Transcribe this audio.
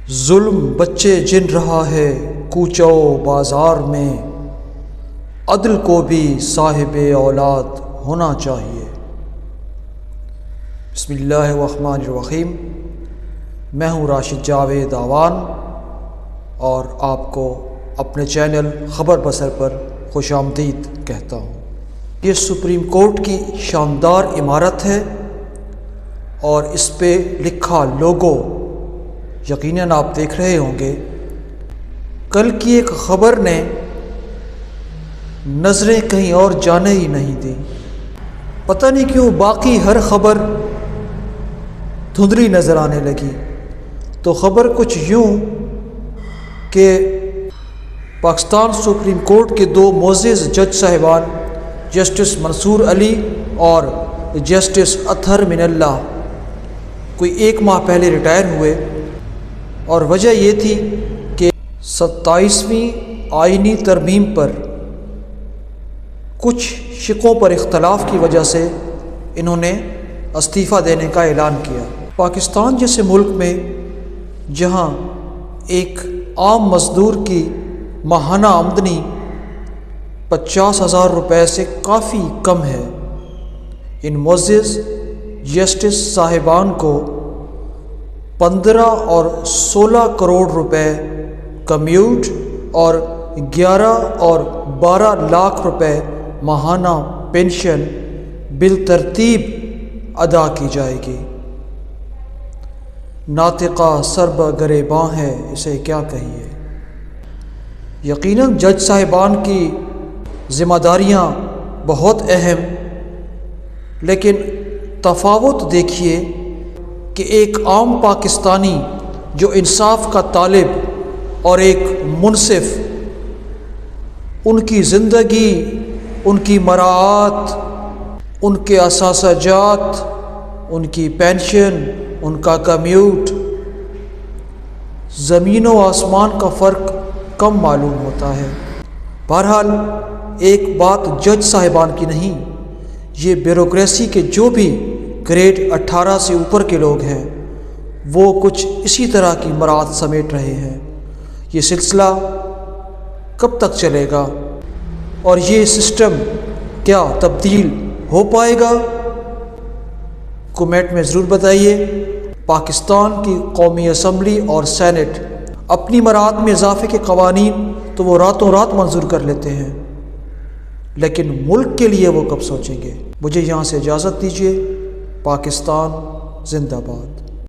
ظلم بچے جن رہا ہے کوچہ و بازار میں، عدل کو بھی صاحب اولاد ہونا چاہیے۔ بسم اللہ الرحمن الرحیم۔ میں ہوں راشد جاوید آوان اور آپ کو اپنے چینل خبر بصر پر خوش آمدید کہتا ہوں۔ یہ سپریم کورٹ کی شاندار عمارت ہے اور اس پہ لکھا لوگو یقیناً آپ دیکھ رہے ہوں گے۔ کل کی ایک خبر نے نظریں کہیں اور جانے ہی نہیں دی۔ پتہ نہیں کیوں باقی ہر خبر دھندلی نظر آنے لگی، تو خبر کچھ یوں کہ پاکستان سپریم کورٹ کے دو معزز جج صاحبان جسٹس منصور علی اور جسٹس اطہر من اللہ کوئی 1 ماہ پہلے ریٹائر ہوئے، اور وجہ یہ تھی کہ 27ویں آئینی ترمیم پر کچھ شقوں پر اختلاف کی وجہ سے انہوں نے استعفیٰ دینے کا اعلان کیا۔ پاکستان جیسے ملک میں جہاں ایک عام مزدور کی ماہانہ آمدنی 50,000 روپے سے کافی کم ہے، ان معزز جسٹس صاحبان کو 15 اور 16 کروڑ روپے کمیوٹ اور 11 اور 12 لاکھ روپے ماہانہ پینشن بالترتیب ادا کی جائے گی۔ ناطقہ سرب گریباں ہے، اسے کیا کہیے۔ یقیناً جج صاحبان کی ذمہ داریاں بہت اہم، لیکن تفاوت دیکھیے کہ ایک عام پاکستانی جو انصاف کا طالب اور ایک منصف، ان کی زندگی، ان کی مراعات، ان کے اثاثہ جات، ان کی پینشن، ان کا کمیوٹ، زمین و آسمان کا فرق کم معلوم ہوتا ہے۔ بہرحال ایک بات جج صاحبان کی نہیں، یہ بیوروکریسی کے جو بھی گریڈ 18 سے اوپر کے لوگ ہیں وہ کچھ اسی طرح کی مراعات سمیٹ رہے ہیں۔ یہ سلسلہ کب تک چلے گا اور یہ سسٹم کیا تبدیل ہو پائے گا؟ کمنٹ میں ضرور بتائیے۔ پاکستان کی قومی اسمبلی اور سینٹ اپنی مراعات میں اضافے کے قوانین تو وہ راتوں رات منظور کر لیتے ہیں، لیکن ملک کے لیے وہ کب سوچیں گے؟ مجھے یہاں سے اجازت دیجیے۔ پاکستان زندہ باد۔